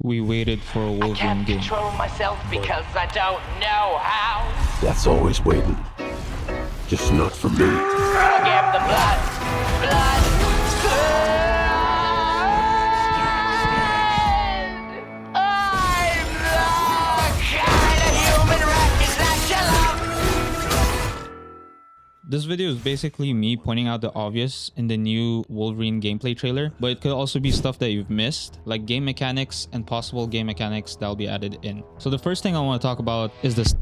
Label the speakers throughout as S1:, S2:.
S1: We waited for a Wolverine
S2: Can't
S1: game.
S2: control myself because I don't know how.
S3: That's always waiting. Just not for me.
S2: Forgive the blood, blood, blood. I'm the kind of human wreckage that you love.
S1: This video is basically me pointing out the obvious in the new Wolverine gameplay trailer, but it could also be stuff that you've missed, like game mechanics and possible game mechanics that'll be added in. So the first thing I want to talk about is this.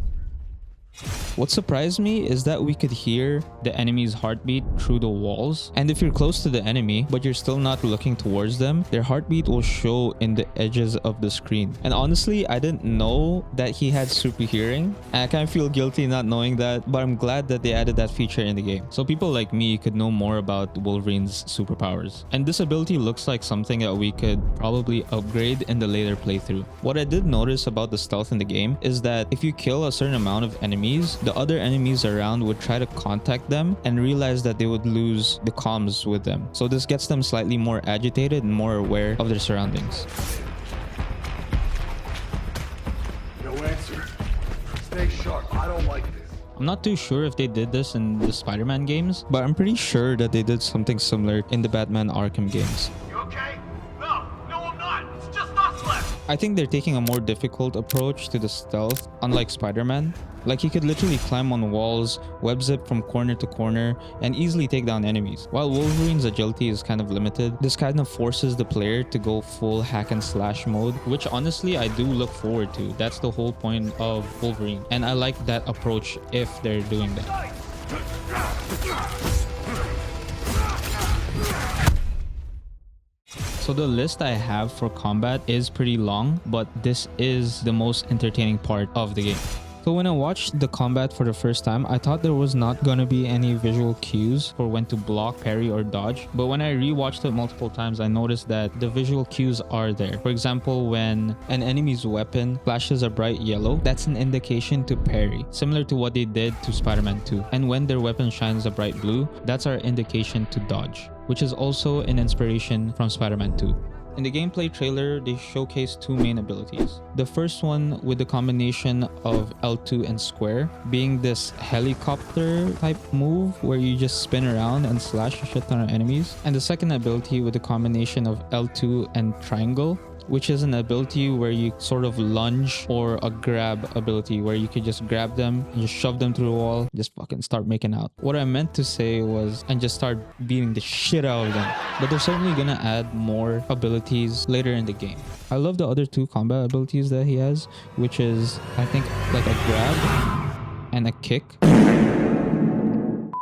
S1: What surprised me is that we could hear the enemy's heartbeat through the walls, and if you're close to the enemy but you're still not looking towards them, their heartbeat will show in the edges of the screen. And honestly, I didn't know that he had super hearing, and I kind of feel guilty not knowing that, but I'm glad that they added that feature in the game so people like me could know more about Wolverine's superpowers. And this ability looks like something that we could probably upgrade in the later playthrough. What I did notice about the stealth in the game is that if you kill a certain amount of enemies, the other enemies around would try to contact them and realize that they would lose the comms with them. So this gets them slightly more agitated and more aware of their surroundings.
S3: No answer. Stay sharp. I don't like this.
S1: I'm not too sure if they did this in the Spider-Man games, but I'm pretty sure that they did something similar in the Batman Arkham games.
S3: You okay? No, I'm not. It's just us left.
S1: I think they're taking a more difficult approach to the stealth, unlike Spider-Man. Like, he could literally climb on walls, web zip from corner to corner, and easily take down enemies. While Wolverine's agility is kind of limited, this kind of forces the player to go full hack and slash mode, which honestly I do look forward to. That's the whole point of Wolverine, and I like that approach if they're doing that. So the list I have for combat is pretty long, but this is the most entertaining part of the game. So when I watched the combat for the first time, I thought there was not gonna be any visual cues for when to block, parry, or dodge. But when I rewatched it multiple times, I noticed that the visual cues are there. For example, when an enemy's weapon flashes a bright yellow, that's an indication to parry, similar to what they did to Spider-Man 2. And when their weapon shines a bright blue, that's our indication to dodge, which is also an inspiration from Spider-Man 2. In the gameplay trailer, they showcase two main abilities. The first one with the combination of L2 and square, being this helicopter type move where you just spin around and slash a shit ton of enemies. And the second ability with the combination of L2 and triangle, which is an ability where you sort of lunge, or a grab ability where you could just grab them and just shove them through the wall, just fucking start making out. What I meant to say was, and just start beating the shit out of them. But they're certainly gonna add more abilities later in the game. I love the other two combat abilities that he has, which is, I think, like a grab and a kick.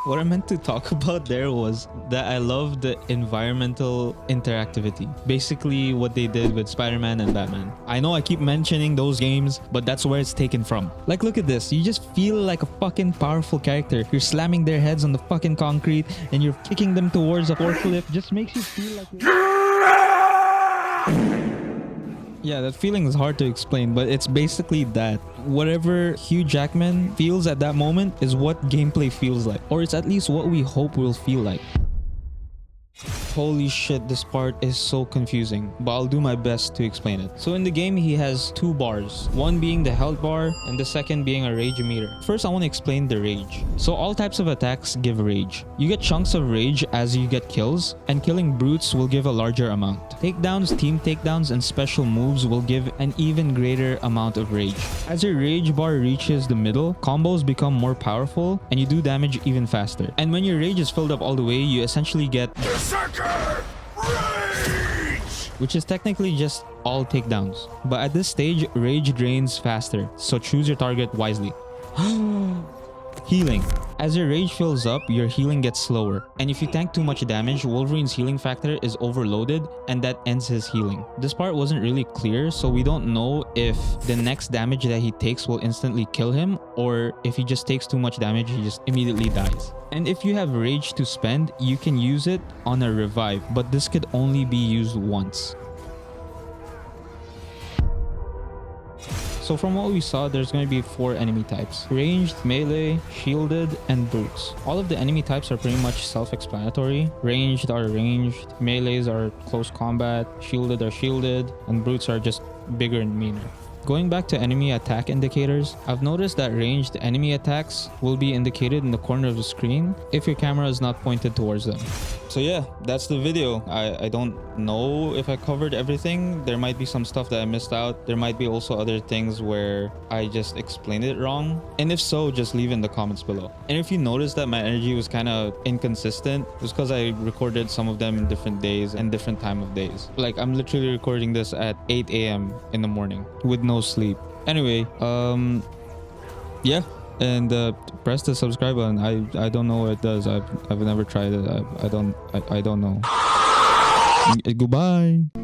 S1: What I meant to talk about there was that I love the environmental interactivity. Basically what they did with Spider-Man and Batman. I know I keep mentioning those games, but that's where it's taken from. Like, look at this. You just feel like a fucking powerful character. You're slamming their heads on the fucking concrete and you're kicking them towards a forklift. Just makes you feel like... Yeah, that feeling is hard to explain, but it's basically that. Whatever Hugh Jackman feels at that moment is what gameplay feels like. Or it's at least what we hope will feel like. Holy shit, this part is so confusing, but I'll do my best to explain it. So in the game, he has two bars, one being the health bar and the second being a rage meter. First, I want to explain the rage. So all types of attacks give rage. You get chunks of rage as you get kills, and killing brutes will give a larger amount. Takedowns, team takedowns, and special moves will give an even greater amount of rage. As your rage bar reaches the middle, combos become more powerful and you do damage even faster. And when your rage is filled up all the way, you essentially get
S3: Berserker! Rage!
S1: which is technically just all takedowns. But at this stage, rage drains faster, so choose your target wisely. Healing. As your rage fills up, your healing gets slower. And if you tank too much damage, Wolverine's healing factor is overloaded and that ends his healing. This part wasn't really clear, so we don't know if the next damage that he takes will instantly kill him, or if he just takes too much damage, he just immediately dies. And if you have rage to spend, you can use it on a revive, but this could only be used once. So from what we saw, there's going to be 4 enemy types: ranged, melee, shielded, and brutes. All of the enemy types are pretty much self-explanatory. Ranged are ranged, melees are close combat, shielded are shielded, and brutes are just bigger and meaner. Going back to enemy attack indicators, I've noticed that ranged enemy attacks will be indicated in the corner of the screen if your camera is not pointed towards them. So yeah, that's the video. I don't know if I covered everything. There might be some stuff that I missed out. There might be also other things where I just explained it wrong. And if so, just leave in the comments below. And if you notice that my energy was kind of inconsistent, it's because I recorded some of them in different days and different time of days. Like I'm literally recording this at 8 a.m. in the morning with no sleep. Anyway, yeah. And press the subscribe button. I don't know what it does. I've never tried it. I don't know. Goodbye.